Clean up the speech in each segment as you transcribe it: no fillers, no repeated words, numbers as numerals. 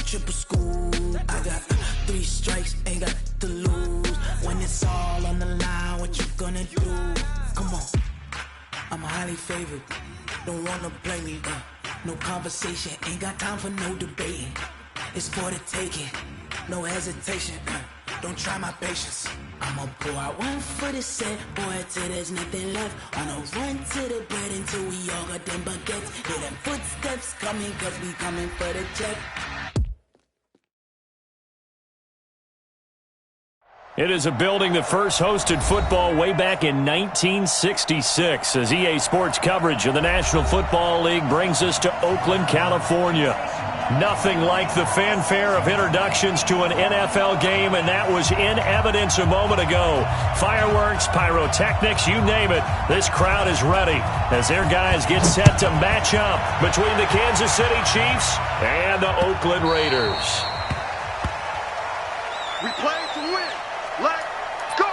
triple school. I got 3 strikes, ain't got to lose. When it's all on the line, what you gonna do? Come on, I'm highly favored. Don't wanna play me, no conversation, ain't got time for no debating. It's for the taking, no hesitation. Don't try my patience. I'ma pour out one for the set, boy, till there's nothing left. On a run to the bread until we all got them baguettes. Hear them footsteps coming, cause we coming for the check. It is a building that first hosted football way back in 1966 as EA Sports coverage of the National Football League brings us to Oakland, California. Nothing like the fanfare of introductions to an NFL game, and that was in evidence a moment ago. Fireworks, pyrotechnics, you name it. This crowd is ready as their guys get set to match up between the Kansas City Chiefs and the Oakland Raiders. We play to win. Let's go!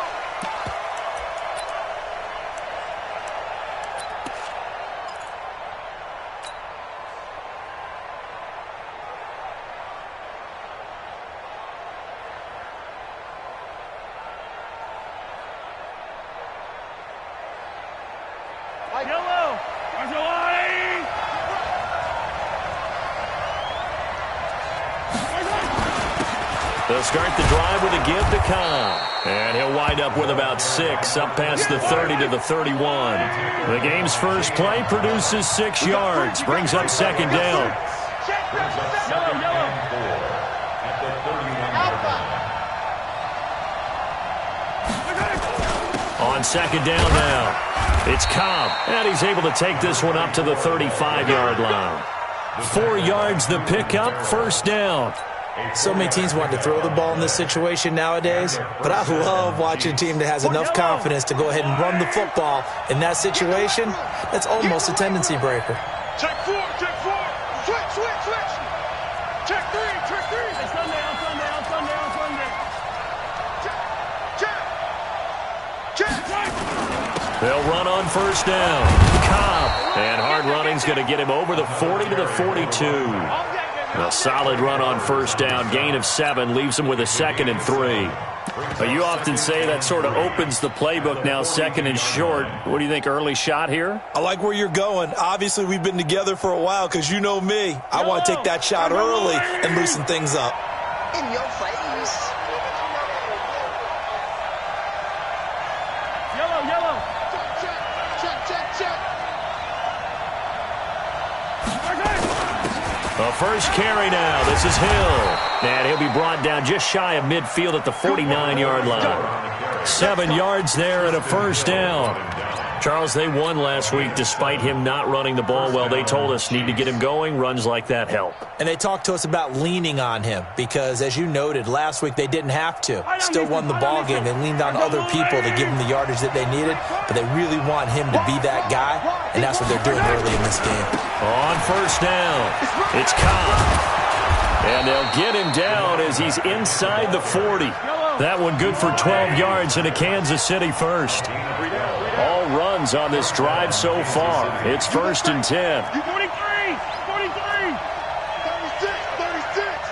Yellow! Argelati! They'll start the drive with a give to Cobb. And he'll wind up with about 6, up past the 30 to the 31. The game's first play produces 6 yards, brings up second down. On second down now, it's Cobb, and he's able to take this one up to the 35-yard line. 4 yards the pickup, first down. So many teams want to throw the ball in this situation nowadays, but I love watching a team that has enough confidence to go ahead and run the football in that situation. That's almost a tendency breaker. Check 4, check 4. Switch, switch, switch. Check 3, check 3. It's Sunday, on Sunday, on Sunday, on Sunday. Check, check. Check, check. They'll run on first down. Cobb, and hard running's going to get him over the 40 to the 42. A solid run on first down, gain of 7, leaves him with a 2nd and 3. But you often say that sort of opens the playbook now, 2nd and short. What do you think, early shot here? I like where you're going. Obviously, we've been together for a while because you know me. I want to take that shot early and loosen things up. In your face. Yellow, yellow. Check, check, check, check. The first carry now. This is Hill. And he'll be brought down just shy of midfield at the 49-yard line. 7 yards there and a first down. Charles, they won last week despite him not running the ball well. They told us need to get him going. Runs like that help. And they talked to us about leaning on him because, as you noted, last week they didn't have to. Still won the ball game. They leaned on other people to give them the yardage that they needed, but they really want him to be that guy, and that's what they're doing early in this game. On first down, it's Cobb. And they'll get him down as he's inside the 40. That one good for 12 yards and a Kansas City first. All runs on this drive so far. It's 1st and 10. 43! 43! 36, 36.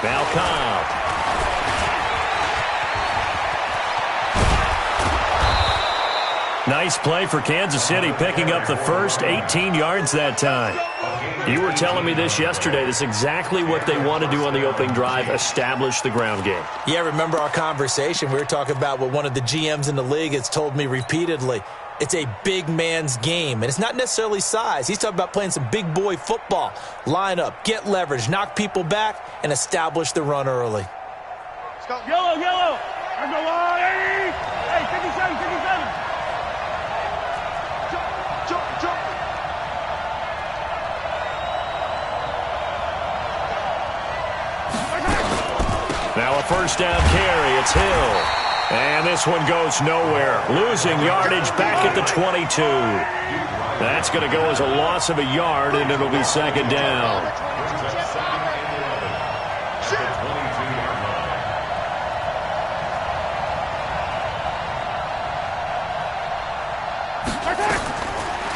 Now Cobb. Nice play for Kansas City, picking up the first 18 yards that time. You were telling me this yesterday. This is exactly what they want to do on the opening drive, establish the ground game. Yeah, remember our conversation? We were talking about what one of the GMs in the league has told me repeatedly. It's a big man's game, and it's not necessarily size. He's talking about playing some big boy football. Line up, get leverage, knock people back, and establish the run early. Let's go. Yellow, yellow. Hey, 57, 57. Jump, jump. Now a first down carry. It's Hill. And this one goes nowhere. Losing yardage back at the 22. That's going to go as a loss of a yard, and it'll be second down.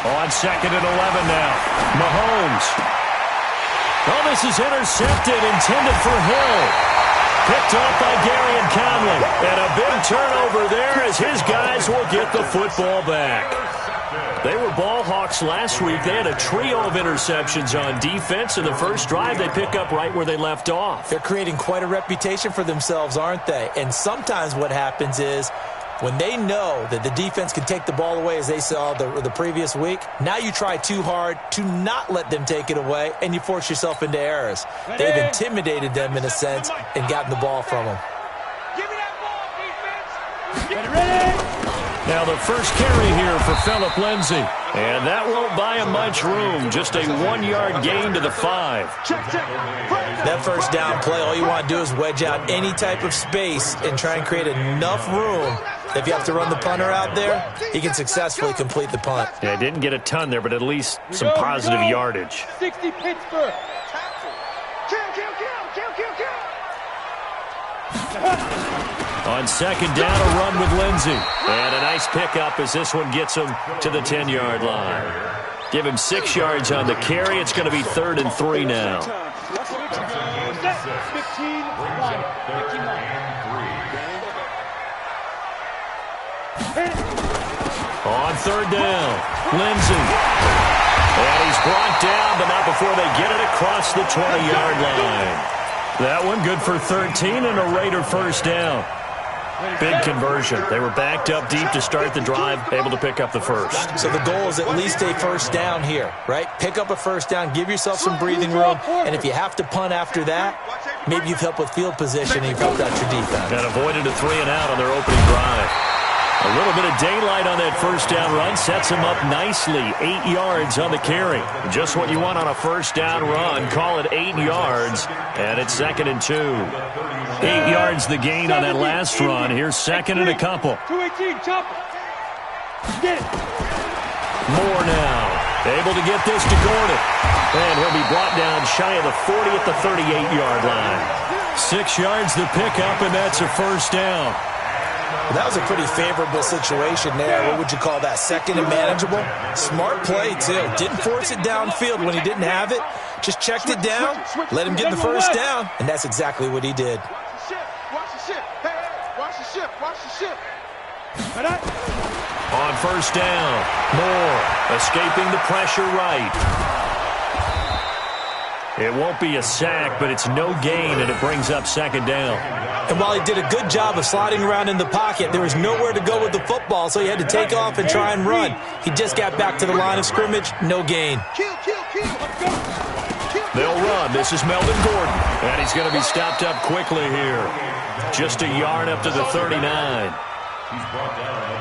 On 2nd and 11 now. Mahomes. Oh, this is intercepted, intended for Hill. Picked off by Gary and Conley. And a big turnover there as his guys will get the football back. They were ball hawks last week. They had a trio of interceptions on defense. In the first drive, they pick up right where they left off. They're creating quite a reputation for themselves, aren't they? And sometimes what happens is when they know that the defense can take the ball away, as they saw the previous week, now you try too hard to not let them take it away, and you force yourself into errors. They've intimidated them in a sense and gotten the ball from them. Give me that ball, defense. Get ready. Now the first carry here for Phillip Lindsay. And that won't buy him much room. Just a 1-yard gain to the 5. Check. That first down play, all you want to do is wedge out any type of space and try and create enough room. If you have to run the punter out there, he can successfully complete the punt. Yeah, didn't get a ton there, but at least some positive yardage. 60 Pittsburgh. Kill. On 2nd down, a run with Lindsay. And a nice pickup as this one gets him to the 10-yard line. Give him 6 yards on the carry. It's going to be 3rd and 3 now. 15 line. 15 line. On 3rd down, Lindsay. And he's brought down, but not before they get it across the 20-yard line. That one good for 13 and a Raider first down. Big conversion. They were backed up deep to start the drive, able to pick up the first. So the goal is at least a first down here, right? Pick up a first down, give yourself some breathing room, and if you have to punt after that, maybe you've helped with field position and you've helped out your defense. And avoided a 3-and-out on their opening drive. A little bit of daylight on that first down run sets him up nicely. 8 yards on the carry. Just what you want on a first down run. Call it 8 yards, and it's 2nd and 2. 8 yards the gain on that last run. Here's 2nd and a couple. 218, chop. Get it. Moore now. Able to get this to Gordon. And he'll be brought down shy of the 40 at the 38-yard line. 6 yards the pickup, and that's a first down. Well, that was a pretty favorable situation there. What would you call that? 2nd and manageable? Smart play, too. Didn't force it downfield when he didn't have it. Just checked it down, let him get the first down, and that's exactly what he did. Watch the ship. Hey, watch the ship. On first down, Moore escaping the pressure right. It won't be a sack, but it's no gain, and it brings up 2nd down. And while he did a good job of sliding around in the pocket, there was nowhere to go with the football, so he had to take off and try and run. He just got back to the line of scrimmage, no gain. Kill. They'll run. This is Melvin Gordon, and he's going to be stopped up quickly here. Just a yard up to the 39.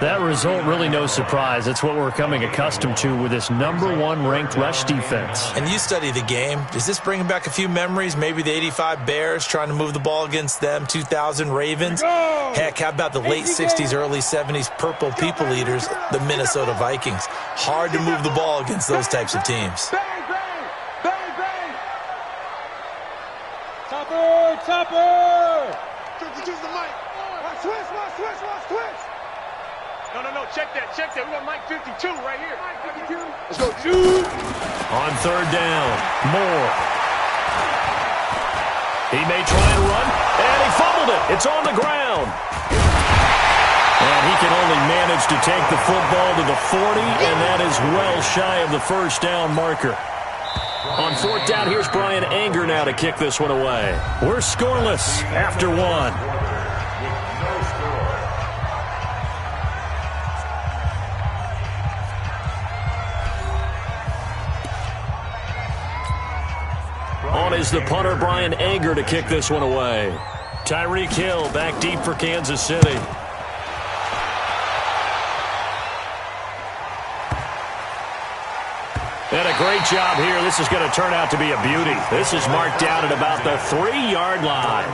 That result, really no surprise. That's what we're coming accustomed to with this #1 ranked rush defense. And you study the game. Does this bring back a few memories? Maybe the 85 Bears trying to move the ball against them, 2000 Ravens. Heck, how about the late 60s, early 70s Purple People Eaters, the Minnesota Vikings? Hard to move the ball against those types of teams. Bang. Topper. Use the mic. Watch twitch. No. Check that. We got mic 52 right here. Mic 52. Let's go. On 3rd down, Moore. He may try and run, and he fumbled it. It's on the ground. And he can only manage to take the football to the 40, and that is well shy of the first down marker. On 4th down, here's Brian Anger now to kick this one away. We're scoreless after 1. On is the punter, Brian Anger, to kick this one away. Tyreek Hill back deep for Kansas City. And a great job here. This is going to turn out to be a beauty. This is marked down at about the 3-yard line.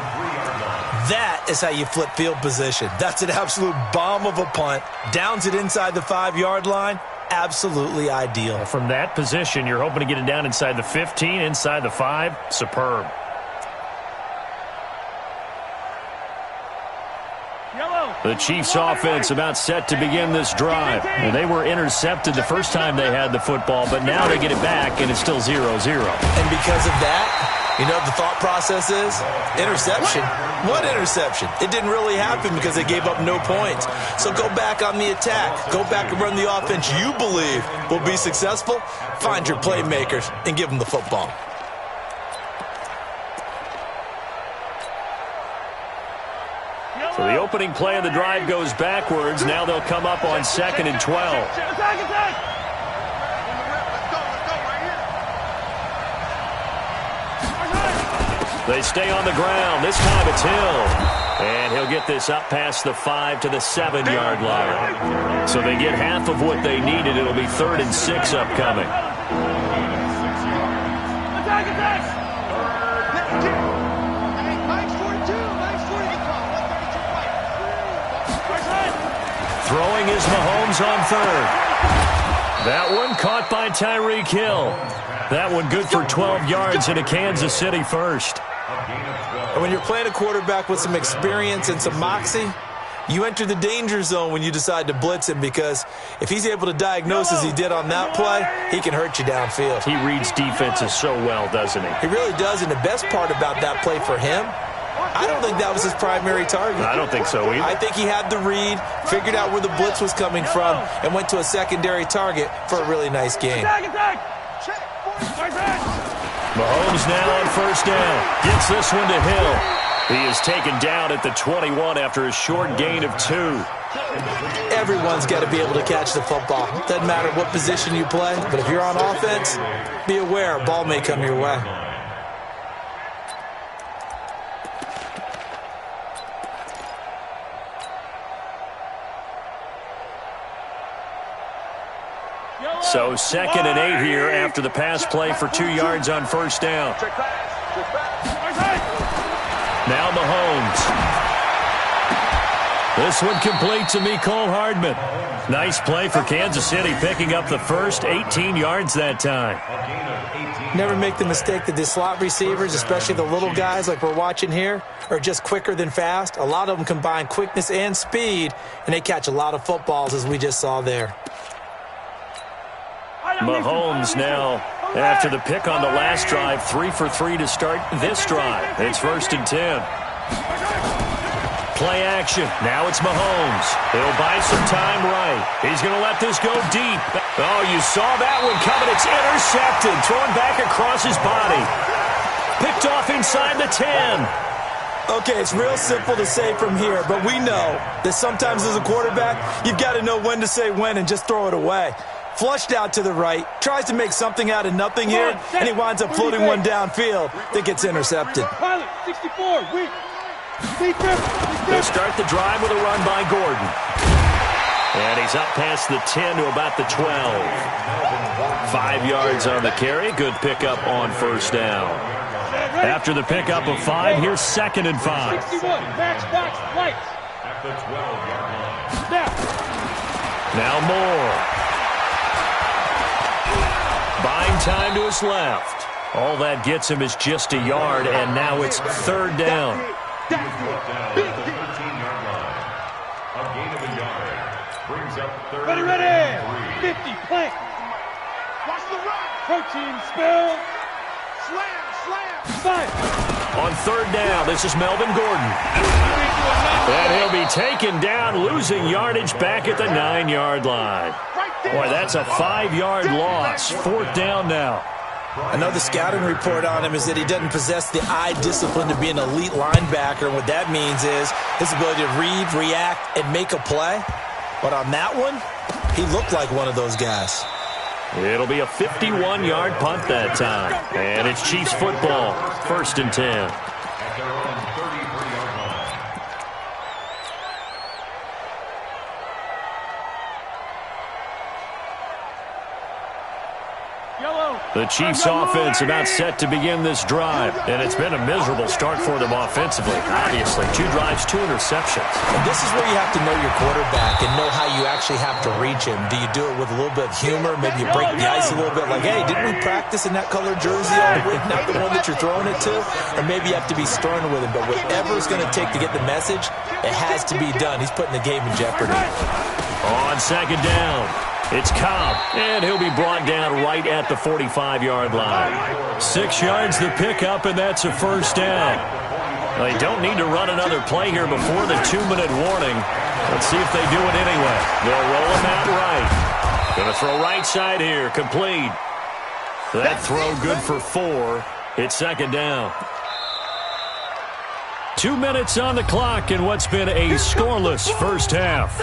That is how you flip field position. That's an absolute bomb of a punt. Downs it inside the 5-yard line. Absolutely ideal. From that position, you're hoping to get it down inside the 15, inside the 5. Superb. Yellow. The Chiefs offense about set to begin this drive. And they were intercepted the first time they had the football, but now they get it back, and it's still 0-0. And because of that, you know what the thought process is? Interception. What interception? It didn't really happen because they gave up no points. So go back on the attack. Go back and run the offense you believe will be successful. Find your playmakers and give them the football. So the opening play of the drive goes backwards. Now they'll come up on 2nd and 12. They stay on the ground. This time it's Hill. And he'll get this up past the 5 to the 7-yard line. So they get half of what they needed. It'll be 3rd and 6 upcoming. Throwing is Mahomes on 3rd. That one caught by Tyreek Hill. That one good for 12 yards in a Kansas City first. And when you're playing a quarterback with some experience and some moxie, you enter the danger zone when you decide to blitz him, because if he's able to diagnose as he did on that play, he can hurt you downfield. He reads defenses so well, doesn't he? He really does, and the best part about that play for him, I don't think that was his primary target. I don't think so either. I think he had the read, figured out where the blitz was coming from, and went to a secondary target for a really nice game. Mahomes now on 1st down. Gets this one to Hill. He is taken down at the 21 after a short gain of 2. Everyone's got to be able to catch the football. Doesn't matter what position you play, but if you're on offense, be aware a ball may come your way. So 2nd and 8 here after the pass play for 2 yards on 1st down. Now Mahomes. This one complete to Mecole Hardman. Nice play for Kansas City, picking up the first 18 yards that time. Never make the mistake that the slot receivers, especially the little guys like we're watching here, are just quicker than fast. A lot of them combine quickness and speed, and they catch a lot of footballs, as we just saw there. Mahomes now, after the pick on the last drive, 3 for 3 to start this drive. It's 1st and 10. Play action. Now it's Mahomes. He'll buy some time right. He's going to let this go deep. Oh, you saw that one coming. It's intercepted. Thrown back across his body. Picked off inside the 10. Okay, it's real simple to say from here, but we know that sometimes as a quarterback, you've got to know when to say when and just throw it away. Flushed out to the right, tries to make something out of nothing here, and he winds up floating one downfield that gets intercepted. Pilot, 64, weak. They'll start the drive with a run by Gordon. And he's up past the 10 to about the 12. 5 yards on the carry. Good pickup on 1st down. After the pickup of 5, here's 2nd and 5. 61, matchbox, lights. At the 12-yard line. Now Moore. Buying time to his left. All that gets him is just a yard, and now it's 3rd down. Ready. 50, plank. Watch the run. Protein spill. Slam. 5. On 3rd down, this is Melvin Gordon. And he'll be taken down, losing yardage back at the 9-yard line. Boy, that's a 5-yard loss. 4th down now. I know the scouting report on him is that he doesn't possess the eye discipline to be an elite linebacker, and what that means is his ability to read, react, and make a play. But on that one, he looked like one of those guys. It'll be a 51-yard punt that time. And it's Chiefs football, 1st and 10. Yellow. The Chiefs offense about set to begin this drive. And it's been a miserable start for them offensively. Obviously, 2 drives, 2 interceptions. And this is where you have to know your quarterback and know how you actually have to reach him. Do you do it with a little bit of humor? Maybe you break the ice a little bit like, hey, didn't we practice in that colored jersey all week, not the one that you're throwing it to? Or maybe you have to be stern with him. But whatever it's going to take to get the message, it has to be done. He's putting the game in jeopardy. On second down, it's Cobb, and he'll be brought down right at the 45-yard line. 6 yards the pickup, and that's a first down. They don't need to run another play here before the 2-minute warning. Let's see if they do it anyway. They'll roll him out right. Going to throw right side here, complete. That throw good for 4. It's second down. 2 minutes on the clock in what's been a scoreless first half.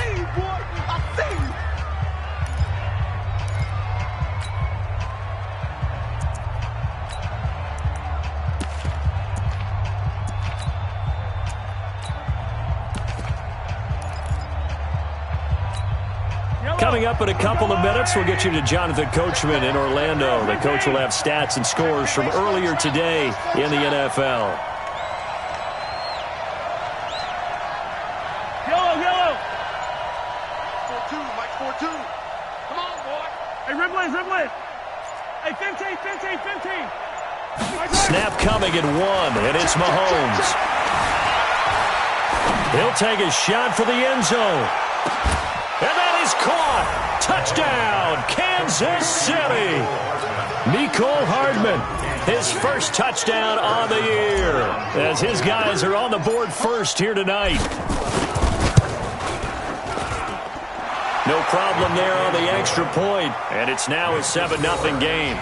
Coming up in a couple of minutes, we'll get you to Jonathan Coachman in Orlando. The coach will have stats and scores from earlier today in the NFL. Yellow. 4-2, Mike, 4-2. Come on, boy. Hey, Rimley. Hey, 15. Snap coming at 1, and it's Mahomes. He'll take a shot for the end zone. And that is caught. Touchdown, Kansas City. Mecole Hardman, his first touchdown on the year, as his guys are on the board first here tonight. No problem there on the extra point, and it's now a 7-0 game.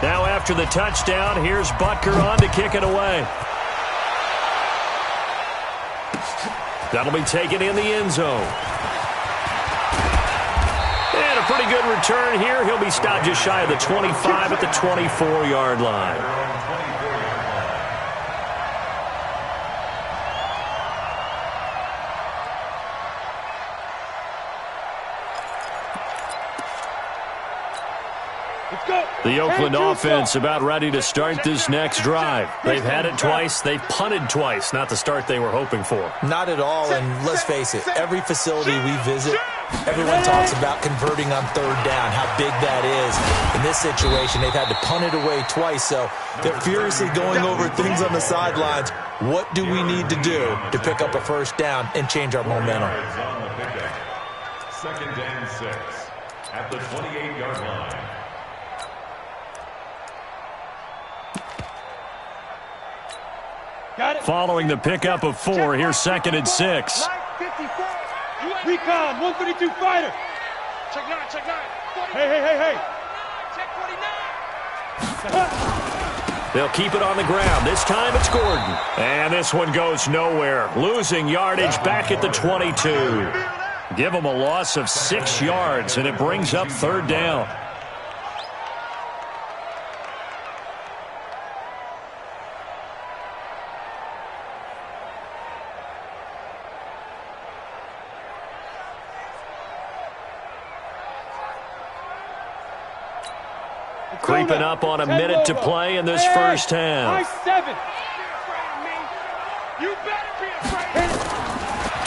Now after the touchdown, here's Butker on to kick it away. That'll be taken in the end zone. And a pretty good return here. He'll be stopped just shy of the 25 at the 24-yard line. The Oakland offense about ready to start this next drive. They've had it twice. They've punted twice. Not the start they were hoping for. Not at all, and let's face it, every facility we visit, everyone talks about converting on third down, how big that is. In this situation, they've had to punt it away twice, so they're furiously going over things on the sidelines. What do we need to do to pick up a first down and change our momentum? Second and 6 at the 28-yard line. Following the pickup of 4, here's second and 6. Recon, 152 fighter. Check 9. Hey. Check 49. They'll keep it on the ground. This time it's Gordon. And this one goes nowhere. Losing yardage back at the 22. Give them a loss of 6 yards, and it brings up third down. Creeping up on a minute to play in this first half.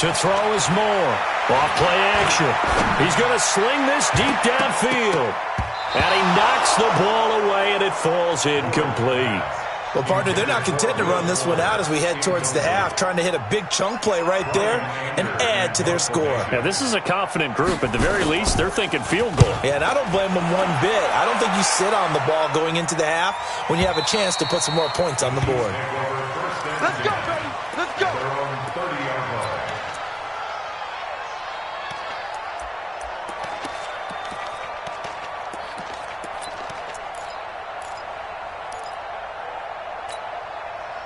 To throw is Moore. Off play action. He's going to sling this deep downfield. And he knocks the ball away, and it falls incomplete. Well, partner, they're not content to run this one out as we head towards the half, trying to hit a big chunk play right there and add to their score. Yeah, this is a confident group. At the very least, they're thinking field goal. Yeah, and I don't blame them one bit. I don't think you sit on the ball going into the half when you have a chance to put some more points on the board. Let's go, baby. Let's go.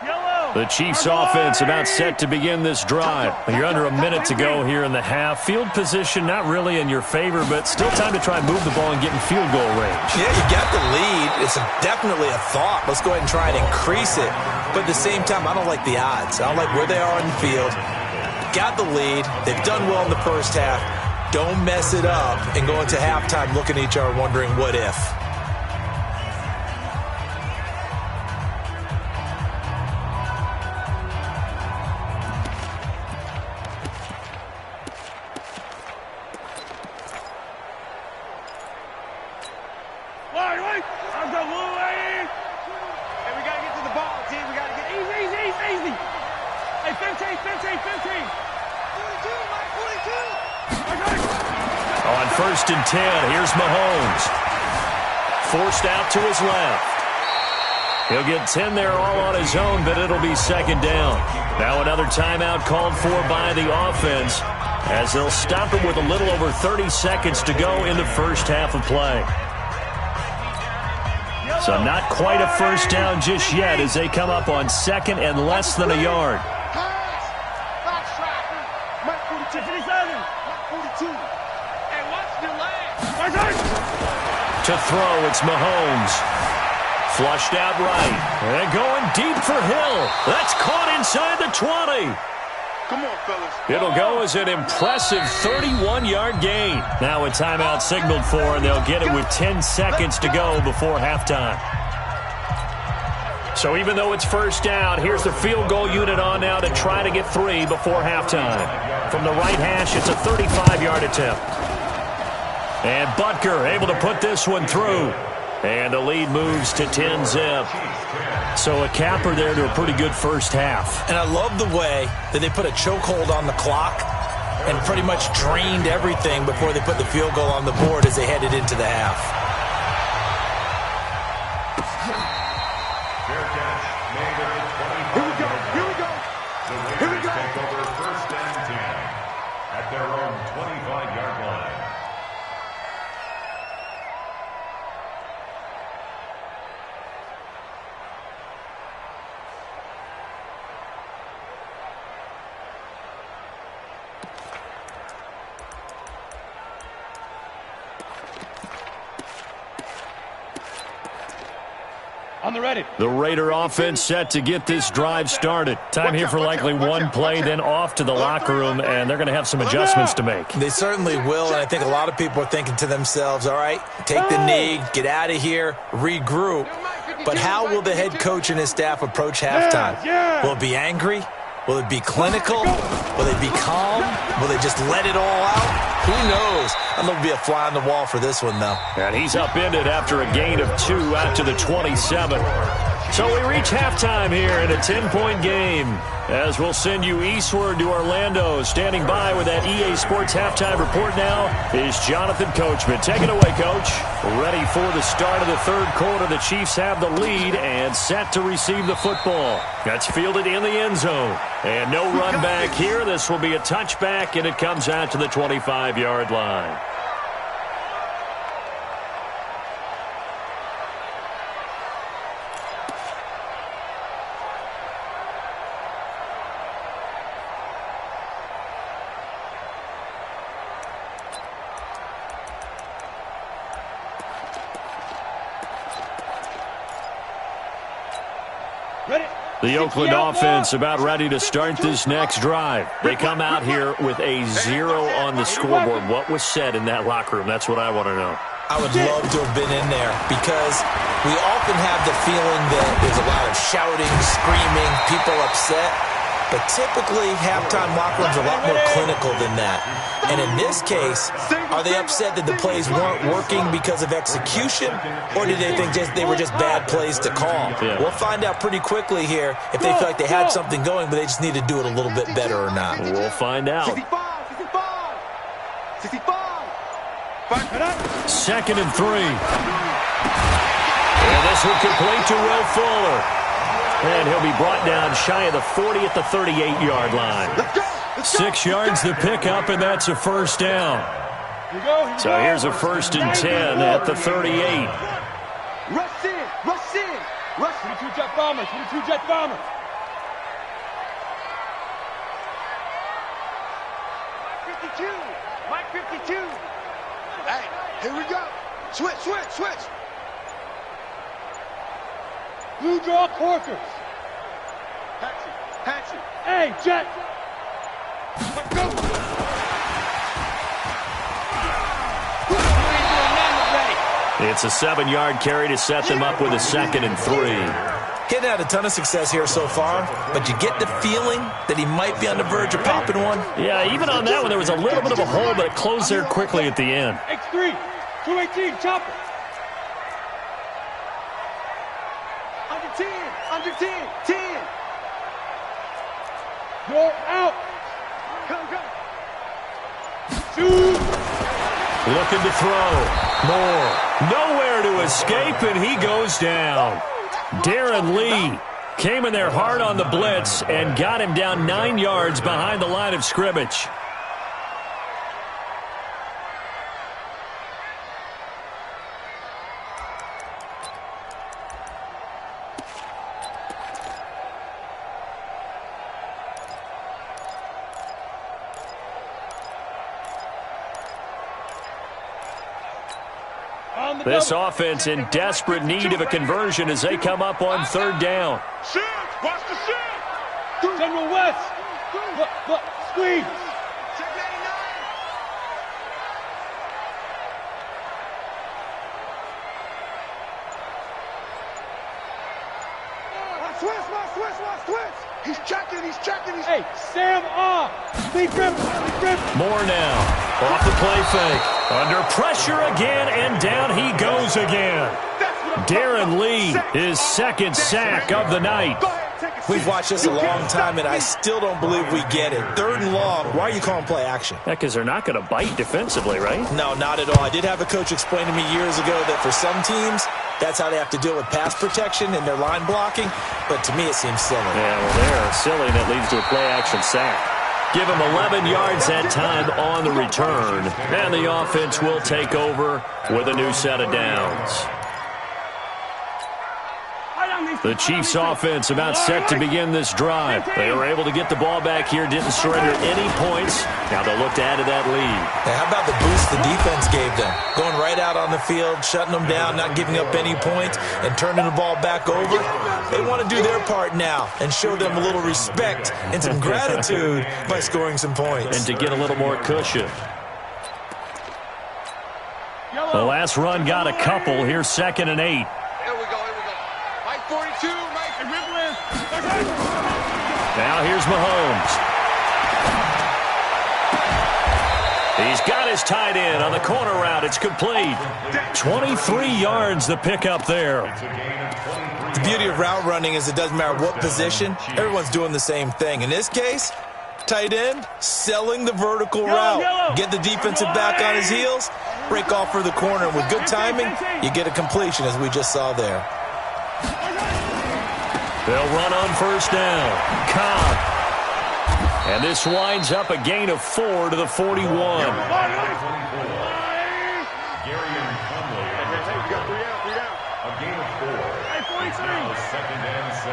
Yellow. The Chiefs offense about set to begin this drive. You're under a minute to go here in the half. Field position not really in your favor, but still time to try and move the ball and get in field goal range. Yeah, you got the lead. It's definitely a thought. Let's go ahead and try and increase it. But at the same time, I don't like the odds. I don't like where they are in the field. Got the lead. They've done well in the first half. Don't mess it up and go into halftime looking at each other wondering what if. On 1st and 10, here's Mahomes. Forced out to his left. He'll get 10 there all on his own, but it'll be 2nd down. Now another timeout called for by the offense as they'll stop it with a little over 30 seconds to go in the first half of play. So not quite a first down just yet as they come up on 2nd and less than a yard. To throw, it's Mahomes. Flushed out right. And going deep for Hill. That's caught inside the 20. Come on, fellas. It'll go as an impressive 31-yard gain. Now a timeout signaled for, and they'll get it with 10 seconds to go before halftime. So even though it's first down, here's the field goal unit on now to try to get 3 before halftime. From the right hash, it's a 35-yard attempt. And Butker able to put this one through. And the lead moves to 10-zip. So a capper there to a pretty good first half. And I love the way that they put a chokehold on the clock and pretty much drained everything before they put the field goal on the board as they headed into the half. Here we go. Here we go. Here we go. Take over 1st and 10 at their own 25-yard line. On the ready. The Raider offense set to get this drive started. Time here for likely one play, then off to the locker room, and they're going to have some adjustments to make. They certainly will, and I think a lot of people are thinking to themselves, all right, take the knee, get out of here, regroup. But how will the head coach and his staff approach halftime? Will it be angry? Will it be clinical? Will they be calm? Will they just let it all out? Who knows? I'm going to be a fly on the wall for this one, though. And he's upended after a gain of 2 out to the 27. So we reach halftime here in a 10-point game as we'll send you eastward to Orlando. Standing by with that EA Sports halftime report now is Jonathan Coachman. Take it away, Coach. Ready for the start of the 3rd quarter. The Chiefs have the lead and set to receive the football. That's fielded in the end zone. And no run back here. This will be a touchback, and it comes out to the 25-yard line. The Oakland offense about ready to start this next drive. They come out here with a 0 on the scoreboard. What was said in that locker room? That's what I want to know. I would love to have been in there because we often have the feeling that there's a lot of shouting, screaming, people upset. But typically, halftime locker rooms are a lot more clinical than that. And in this case, are they upset that the plays weren't working because of execution, or did they think they were just bad plays to call? Yeah. We'll find out pretty quickly here if they feel like they had something going, but they just need to do it a little bit better or not. We'll find out. 65. 2nd and 3. And this will complete to Will Fuller. And he'll be brought down shy of the 40 at the 38-yard line. 6 yards the pickup, and that's a first down. So here's a 1st and 10 at the 38. Rush in. 22 jet bombers. 52. Mike 52. Hey, here we go. Switch, switch, switch. Blue draw Corkers. Patsy. Hey, Jet. Go. It's a 7-yard carry to set them up with a 2nd and 3. He'd had a ton of success here so far, but you get the feeling that he might be on the verge of popping one. Yeah, even on that one, there was a little bit of a hole, but it closed there quickly at the end. X3, 218, chopper. Under 10, under 10, 10. You're out. Come. Shoot. Looking to throw. More. Nowhere to escape, and he goes down. Darren Lee came in there hard on the blitz and got him down 9 yards behind the line of scrimmage. This offense in desperate need of a conversion as they come up on 3rd down. Shift. Watch the shift. General West. Squeeze. Checkmate9. Switch. He's checking. Hey, Sam off. Big grip. More now. Off the play fake. Under pressure again, and down he goes again. Darren Lee, his 2nd sack of the night. We've watched this a long time, and I still don't believe we get it. 3rd and long. Why are you calling play action? Yeah, because they're not going to bite defensively, right? No, not at all. I did have a coach explain to me years ago that for some teams, that's how they have to deal with pass protection and their line blocking. But to me, it seems silly. Yeah, well, they're silly, and it leads to a play-action sack. Give him 11 yards that time on the return. And the offense will take over with a new set of downs. The Chiefs' offense about set to begin this drive. They were able to get the ball back here, didn't surrender any points. Now they'll look to add to that lead. Hey, how about the boost the defense gave them? Going right out on the field, shutting them down, not giving up any points, and turning the ball back over. They want to do their part now and show them a little respect and some gratitude by scoring some points. And to get a little more cushion. The last run got a couple. Here's 2nd and 8. Here we go. Mike 42, Mike. Now here's Mahomes. He's got his tight end on the corner route. It's complete. 23 yards the pickup there. The beauty of route running is it doesn't matter what position. Everyone's doing the same thing. In this case, tight end, selling the vertical route. Get the defensive back on his heels, break off for the corner. With good timing, you get a completion as we just saw there. They'll run on 1st down. Cobb. And this winds up a gain of 4 to the 41. A gain of 4. It's now 2nd and 6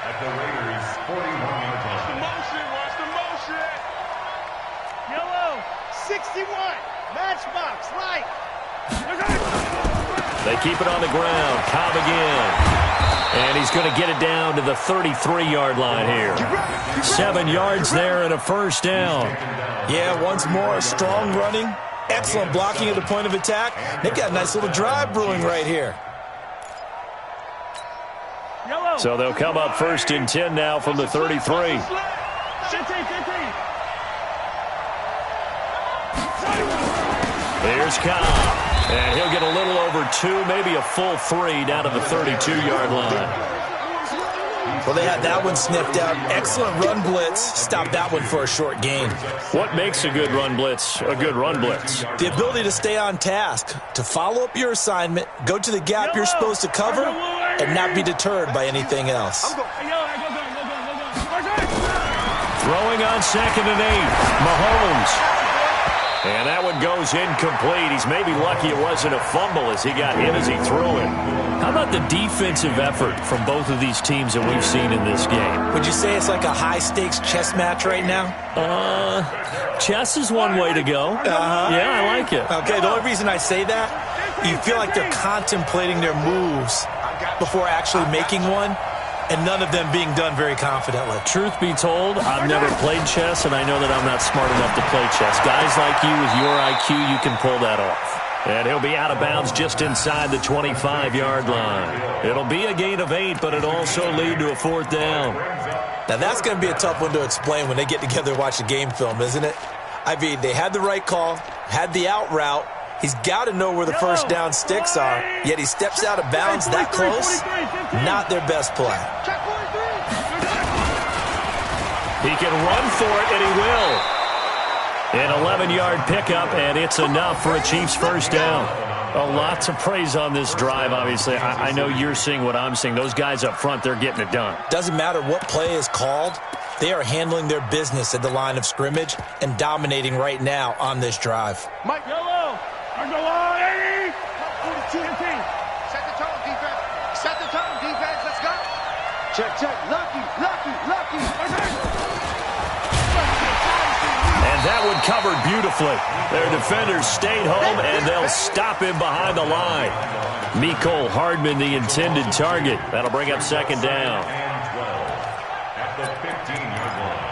at the Raiders' 41-yard line. Watch the motion. Yellow, 61. Matchbox, right. They keep it on the ground. Cobb again. And he's going to get it down to the 33-yard line here. 7 yards there and a 1st down. Yeah, once more, strong running, excellent blocking at the point of attack. They've got a nice little drive brewing right here. So they'll come up 1st and 10 now from the 33. Here's Cobb. And he'll get a little over 2, maybe a full 3 down to the 32-yard line. Well, they had that one sniffed out. Excellent run blitz. Stop that one for a short gain. What makes a good run blitz a good run blitz? The ability to stay on task, to follow up your assignment, go to the gap you're supposed to cover, and not be deterred by anything else. Throwing on 2nd and 8. Mahomes. And that one goes incomplete. He's maybe lucky it wasn't a fumble as he got hit as he threw it. How about the defensive effort from both of these teams that we've seen in this game? Would you say it's like a high-stakes chess match right now? Chess is one way to go. Yeah, I like it. Okay, the only reason I say that, you feel like they're contemplating their moves before actually making one, and none of them being done very confidently. Truth be told, I've never played chess, and I know that I'm not smart enough to play chess. Guys like you with your IQ, you can pull that off. And he'll be out of bounds just inside the 25-yard line. It'll be a gain of 8, but it'll also lead to a 4th down. Now, that's going to be a tough one to explain when they get together and watch a game film, isn't it? I mean, they had the right call, had the out route. He's got to know where the first down sticks are, yet he steps out of bounds that close. Not their best play. He can run for it, and he will. An 11-yard pickup, and it's enough for a Chiefs first down. A lot to praise on this drive, obviously. I know you're seeing what I'm seeing. Those guys up front, they're getting it done. Doesn't matter what play is called. They are handling their business at the line of scrimmage and dominating right now on this drive. Mike, yellow. On the line. 42 and 10. Set the tone, defense. Set the tone, defense. Let's go. Check. Lucky. And that one covered beautifully. Their defenders stayed home, and they'll stop him behind the line. Mecole Hardman, the intended target. That'll bring up 2nd down. And 12 at the 15-yard line.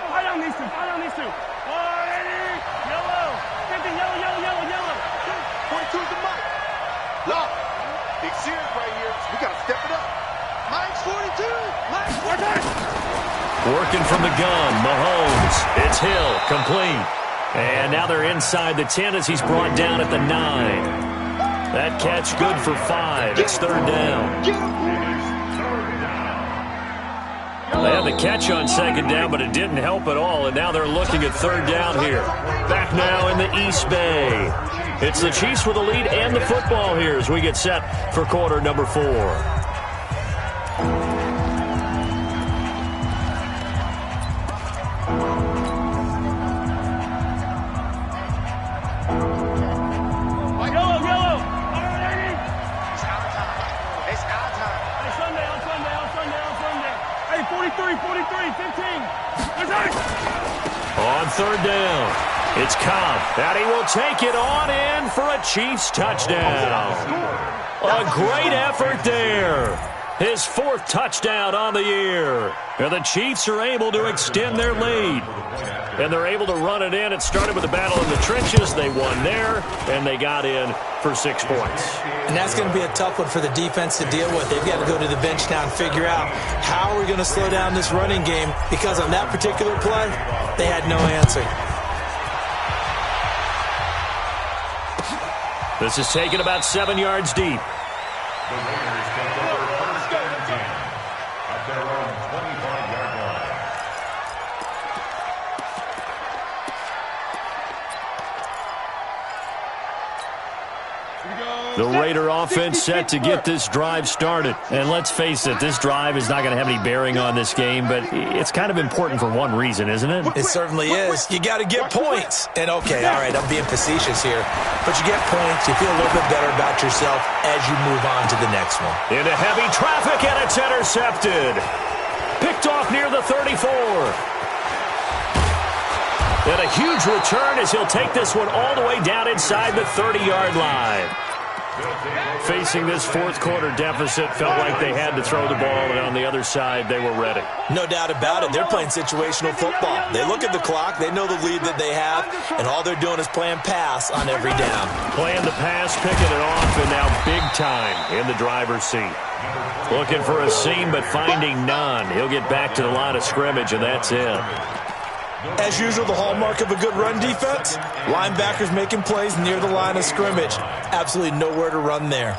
Fight on these two. 180. Yellow. 50, yellow. 22 is the mic. Look, big series right here. We got to step it up. Mike's 42. Mike's 42. Working from the gun, Mahomes. It's Hill, complete. And now they're inside the 10 as he's brought down at the 9. That catch good for 5. It's 3rd down. They had the catch on 2nd down, but it didn't help at all, and now they're looking at 3rd down here. Back now in the East Bay. It's the Chiefs with the lead and the football here as we get set for quarter number 4. Yellow. It's our time. Hey, Sunday, on Sunday. Hey, 43, 15. On 3rd down, it's Cobb, and he will take it on in for a Chiefs touchdown. A great effort there. His 4th touchdown on the year. And the Chiefs are able to extend their lead. And they're able to run it in. It started with a battle in the trenches. They won there, and they got in for 6 points. And that's going to be a tough one for the defense to deal with. They've got to go to the bench now and figure out how are we going to slow down this running game, because on that particular play, they had no answer. This is taken about 7 yards deep. The Raiders take over 1st and 10 at their own 25-yard line. The Raider offense set to get this drive started. And let's face it, this drive is not going to have any bearing on this game, but it's kind of important for one reason, isn't it? It certainly is. You got to get points. And okay, all right, I'm being facetious here, but you get points, you feel a little bit better about yourself as you move on to the next one. Into heavy traffic, and it's intercepted. Picked off near the 34. And a huge return as he'll take this one all the way down inside the 30-yard line. Facing this 4th quarter deficit, felt like they had to throw the ball, and on the other side, they were ready. No doubt about it. They're playing situational football. They look at the clock, they know the lead that they have, and all they're doing is playing pass on every down. Playing the pass, picking it off, and now big time in the driver's seat. Looking for a seam, but finding none. He'll get back to the line of scrimmage, and that's it. As usual, the hallmark of a good run defense, linebackers making plays near the line of scrimmage. Absolutely nowhere to run there.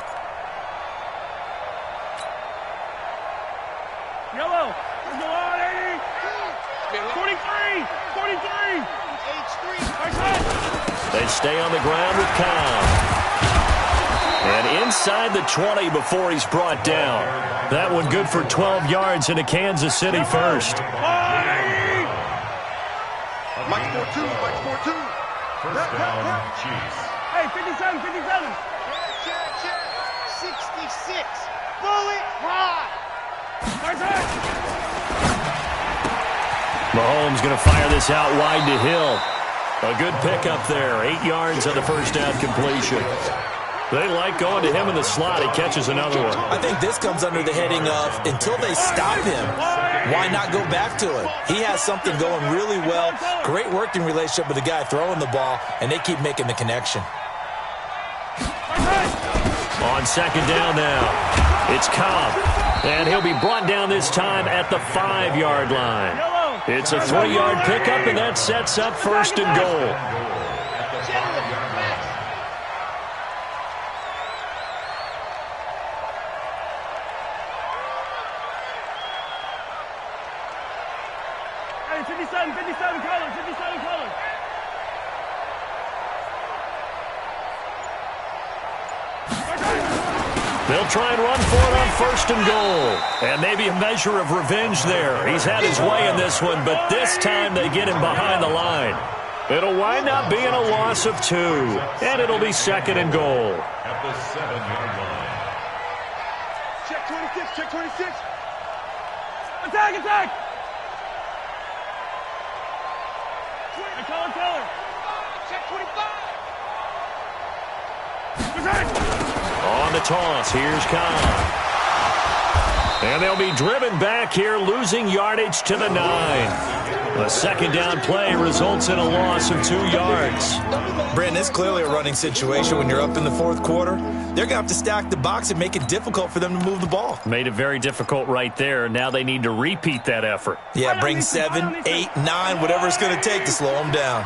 Yellow. 43. They stay on the ground with Cobb. And inside the 20 before he's brought down. That one good for 12 yards into Kansas City first. Mike's 4-2. Mike's 4-2. First down, Chiefs. Hey, 57, 57. Check. 66. Bullet high. Mahomes going to fire this out wide to Hill. A good pickup there. 8 yards on the first down completion. They like going to him in the slot. He catches another one. I think this comes under the heading of until they stop him, why not go back to it? He has something going really well. Great working relationship with the guy throwing the ball, and they keep making the connection. On second down now, it's Cobb. And he'll be brought down this time at the 5-yard line. It's a 3-yard pickup, and that sets up first and goal. Hey, 57 colors, 57 colors. They'll try and run for it on first and goal. And maybe a measure of revenge there. He's had his way in this one, but this time they get him behind the line. It'll wind up being a loss of 2, and it'll be second and goal. At the 7-yard line. Check 26. Check 26. Attack! Hey, Color. Check 25. Attack! On the toss, here's Cobb. And they'll be driven back here, losing yardage to the 9. A second down play results in a loss of 2 yards. Brandon, it's clearly a running situation when you're up in the fourth quarter. They're going to have to stack the box and make it difficult for them to move the ball. Made it very difficult right there. Now they need to repeat that effort. Yeah, bring 7, 8, 9, whatever it's going to take to slow them down.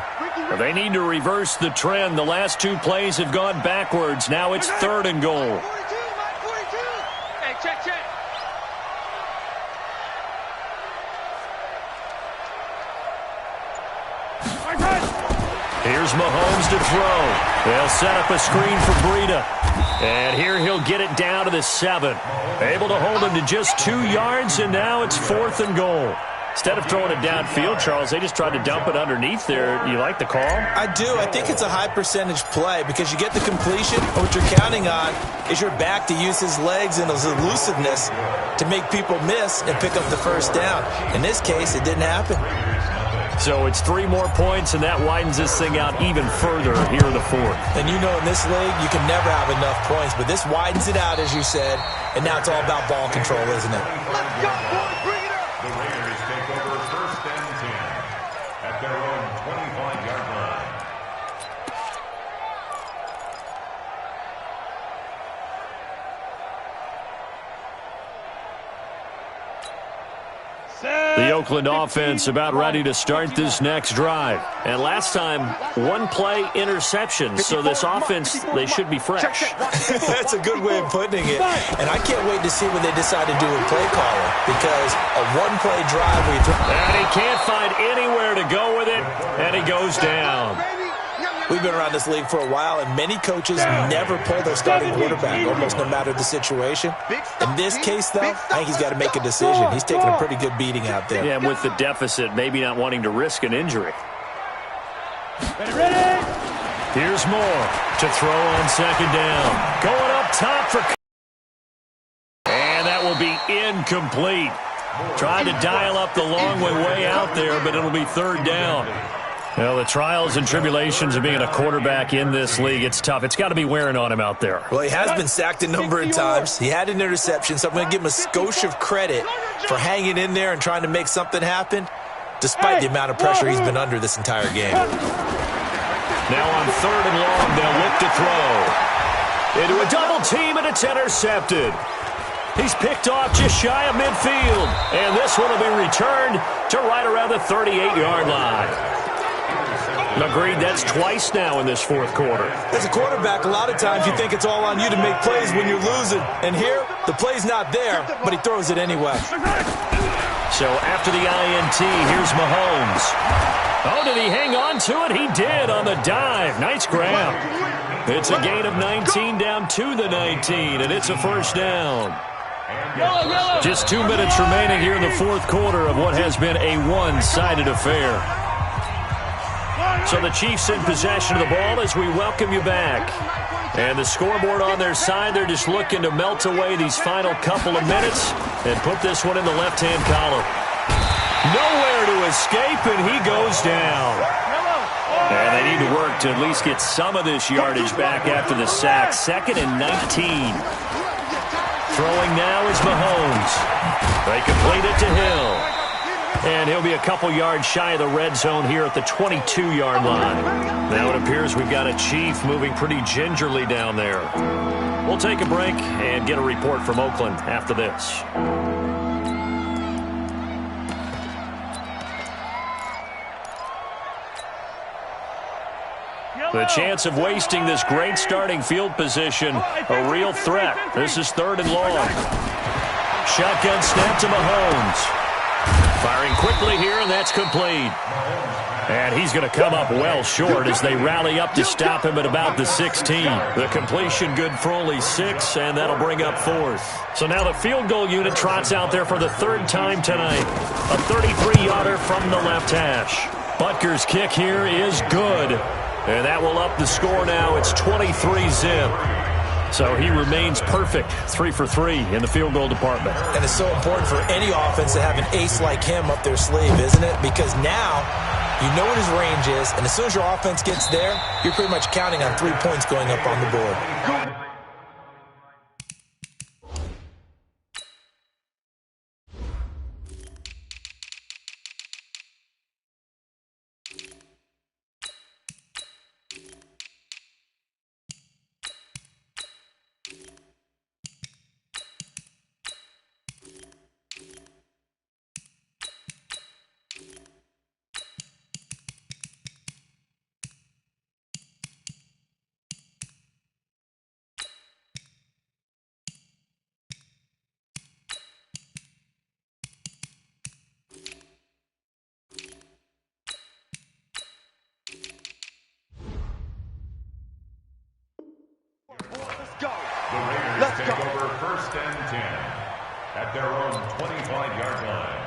They need to reverse the trend. The last 2 plays have gone backwards. Now it's third and goal. 42. Hey, check. Here's Mahomes to throw. They'll set up a screen for Breida. And here he'll get it down to the 7. Able to hold him to just 2 yards, and now it's fourth and goal. Instead of throwing it downfield, Charles, they just tried to dump it underneath there. You like the call? I do. I think it's a high percentage play because you get the completion, and what you're counting on is your back to use his legs and his elusiveness to make people miss and pick up the first down. In this case, it didn't happen. So it's 3 more points, and that widens this thing out even further here in the fourth. And you know in this league, you can never have enough points, but this widens it out, as you said, and now it's all about ball control, isn't it? Let's go, boys. Bring it up. The Raiders take over first and 10 at their own 25-yard line. The Oakland offense about ready to start this next drive. And last time, 1 play interception. So this offense, they should be fresh. That's a good way of putting it. And I can't wait to see what they decide to do with play calling, because a 1-play drive where you throw... And he can't find anywhere to go with it, and he goes down. We've been around this league for a while, and many coaches never pull their starting quarterback, almost no matter the situation. In this case, though, I think he's got to make a decision. He's taking a pretty good beating out there. Yeah, and with the deficit, maybe not wanting to risk an injury. Ready? Here's Moore to throw on second down. Going up top for... And that will be incomplete. Tried to dial up the long way out there, but it'll be third down. Well, the trials and tribulations of being a quarterback in this league, it's tough. It's got to be wearing on him out there. Well, he has been sacked a number of times. He had an interception, so I'm going to give him a skosh of credit for hanging in there and trying to make something happen, despite the amount of pressure he's been under this entire game. Now on third and long, they'll look to throw. Into a double team, and it's intercepted. He's picked off just shy of midfield. And this one will be returned to right around the 38-yard line. Agreed, that's twice now in this fourth quarter. As a quarterback, a lot of times you think it's all on you to make plays when you're losing. And here, the play's not there, but he throws it anyway. So after the INT, here's Mahomes. Oh, did he hang on to it? He did on the dive. Nice grab. It's a gain of 19 down to the 19, and it's a first down. Just 2 minutes remaining here in the fourth quarter of what has been a one-sided affair. So the Chiefs in possession of the ball as we welcome you back. And the scoreboard on their side, they're just looking to melt away these final couple of minutes and put this one in the left-hand column. Nowhere to escape, and he goes down. And they need to work to at least get some of this yardage back after the sack. 2nd and 19. Throwing now is Mahomes. They complete it to Hill. And he'll be a couple yards shy of the red zone here at the 22-yard line. Now it appears we've got a Chief moving pretty gingerly down there. We'll take a break and get a report from Oakland after this. The chance of wasting this great starting field position, a real threat. This is 3rd and long. Shotgun snap to Mahomes. Firing quickly here, and that's complete. And he's going to come up well short as they rally up to stop him at about the 16. The completion good for only 6, and that'll bring up 4th. So now the field goal unit trots out there for the 3rd time tonight. A 33-yarder from the left hash. Butker's kick here is good. And that will up the score now. It's 23-zip. So he remains perfect, 3 for 3 in the field goal department. And it's so important for any offense to have an ace like him up their sleeve, isn't it? Because now you know what his range is, and as soon as your offense gets there, you're pretty much counting on 3 points going up on the board. Let's take over 1st and 10 at their own 25-yard line.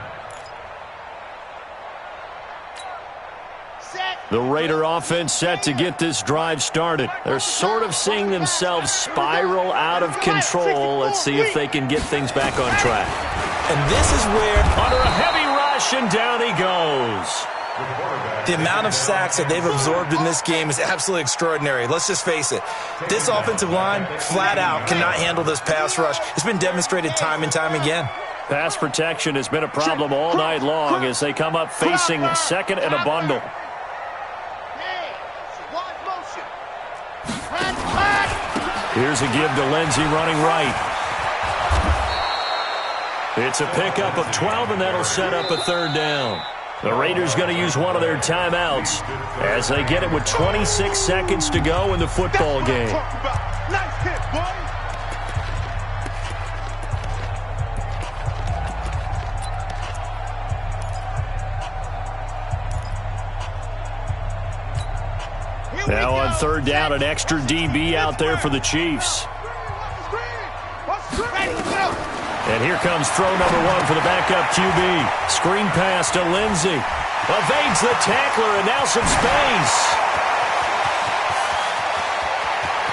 The Raider offense set to get this drive started. They're sort of seeing themselves spiral out of control. Let's see if they can get things back on track. And this is where, under a heavy rush, and down he goes. the amount of sacks that they've absorbed in this game is absolutely extraordinary. Let's just face it. This offensive line, flat out, cannot handle this pass rush. It's been demonstrated time and time again. Pass protection has been a problem all night long as they come up facing second and a bundle. Here's a give to Lindsey running right. It's a pickup of 12, and that'll set up a third down. The Raiders going to use one of their timeouts as they get it with 26 seconds to go in the football game. Nice hit, boy. Now on third down, an extra DB out there for the Chiefs. And here comes throw number one for the backup QB. Screen pass to Lindsey. Evades the tackler, and now some space.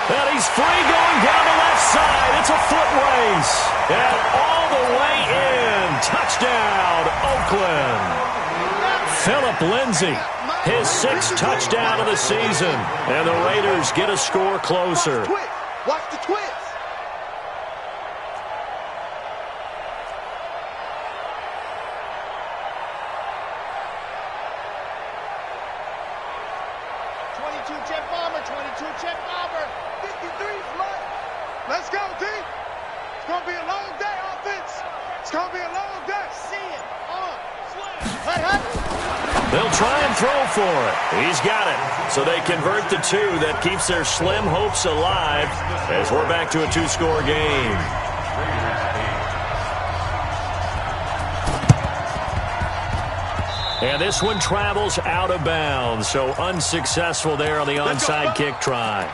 And he's free going down the left side. It's a foot race. And all the way in. Touchdown, Oakland. Phillip Lindsey. His sixth touchdown of the season. And the Raiders get a score closer. Watch the twist. Check bomber, 22 check bomber. 53's right. Let's go, D. It's going to be a long day, offense. It's going to be a long day. See it. Slam. They'll try and throw for it. He's got it. So they convert the two. That keeps their slim hopes alive as we're back to a two-score game. And this one travels out of bounds, so unsuccessful there on the onside kick try.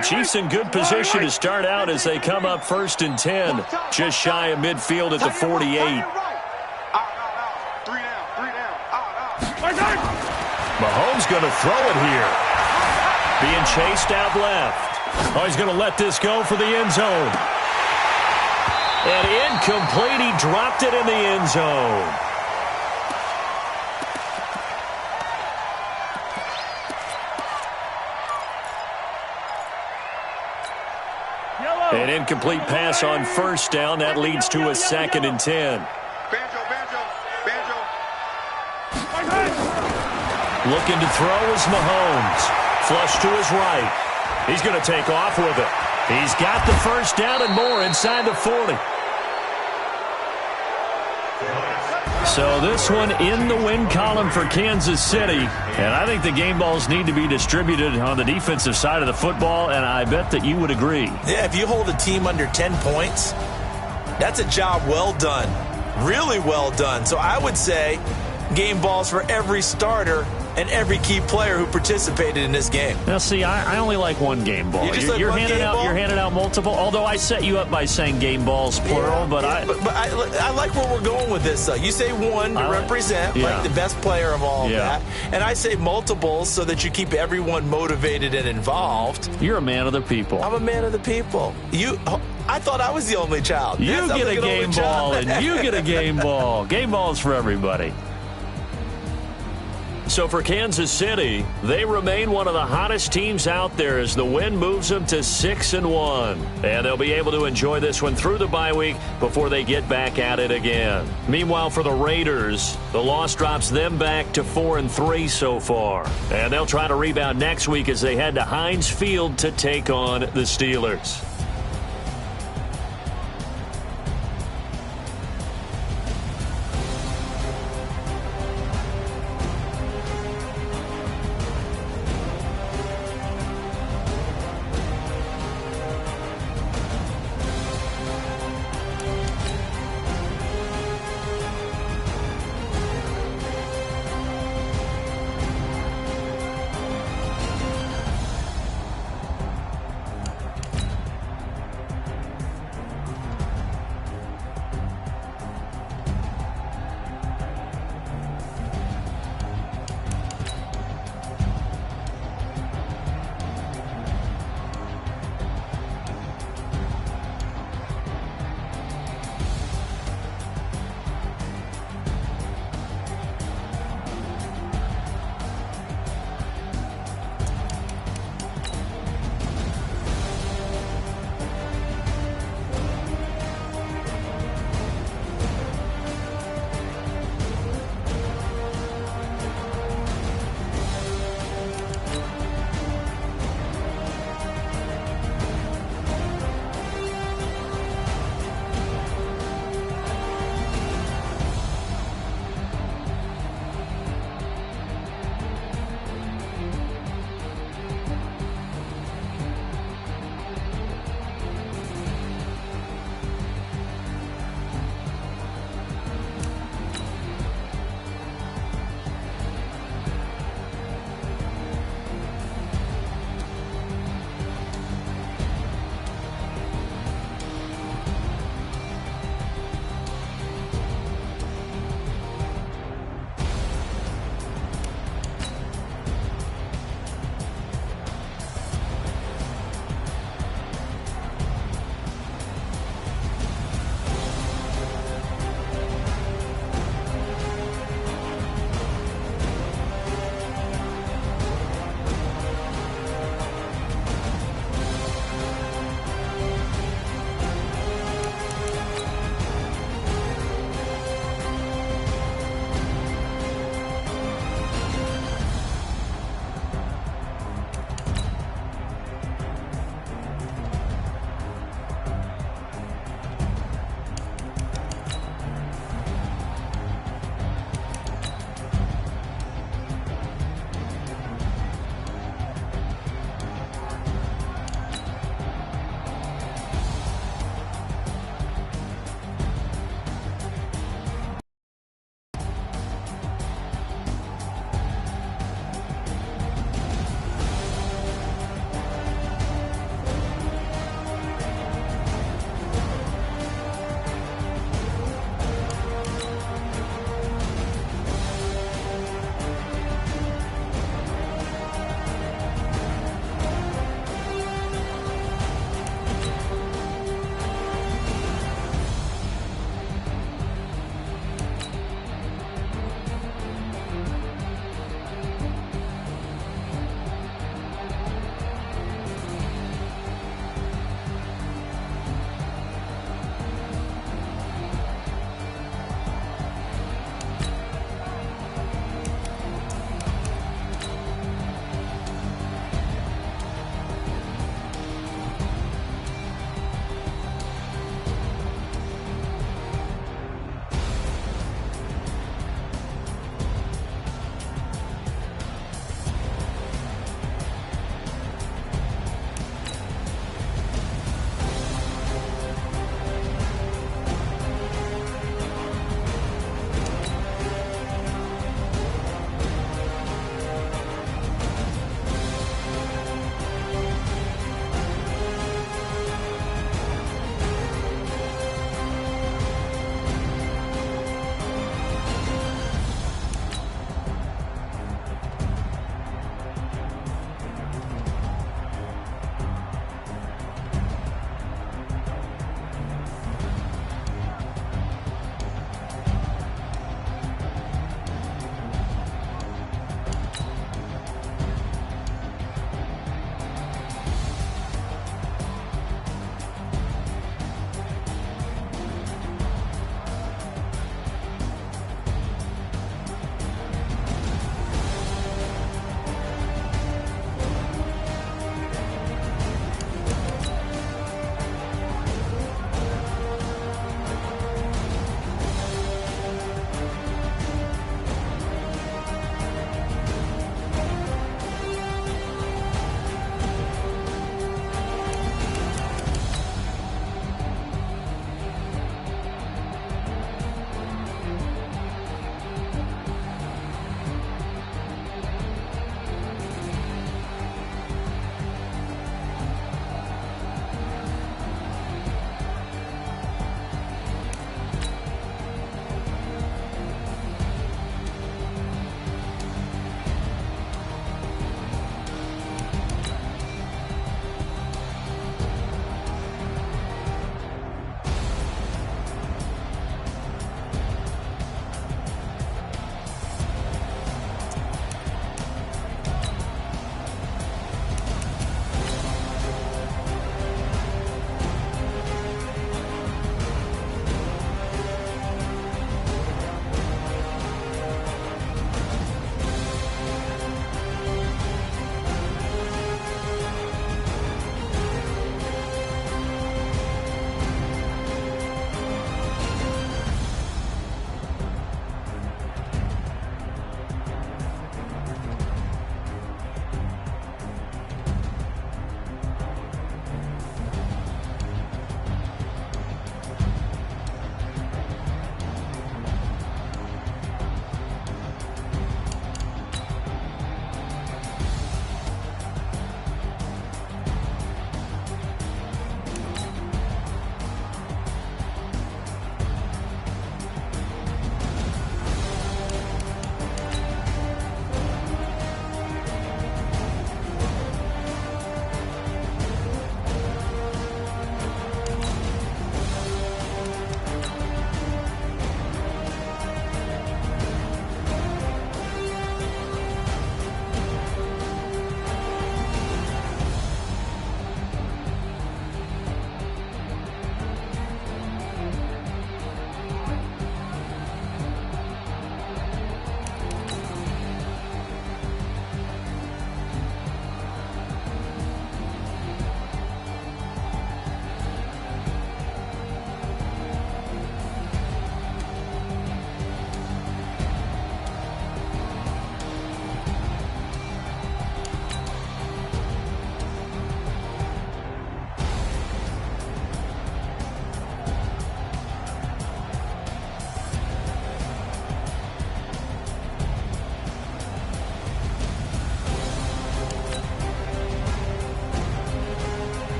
The Chiefs in good position to start out as they come up 1st and 10, just shy of midfield at the 48. Mahomes going to throw it here. Being chased out left. Oh, he's going to let this go for the end zone. And incomplete. He dropped it in the end zone. An incomplete pass on 1st down. That leads to a 2nd and 10. Looking to throw is Mahomes. Flush to his right. He's going to take off with it. He's got the 1st down and more inside the 40. So this one in the win column for Kansas City. And I think the game balls need to be distributed on the defensive side of the football, and I bet that you would agree. Yeah, if you hold a team under 10 points, that's a job well done. Really well done. So I would say game balls for every starter and every key player who participated in this game. Now, see, I only like one game ball. You're handing out multiple. Although I set you up by saying game balls plural, but I like where we're going with this. You say one to represent, like the best player of all of that, and I say multiples so that you keep everyone motivated and involved. You're a man of the people. I'm a man of the people. I thought I was the only child. You get a game ball, and you get a game ball. Game balls for everybody. So for Kansas City, they remain one of the hottest teams out there as the win moves them to 6-1. And they'll be able to enjoy this one through the bye week before they get back at it again. Meanwhile, for the Raiders, the loss drops them back to 4-3 so far. And they'll try to rebound next week as they head to Heinz Field to take on the Steelers.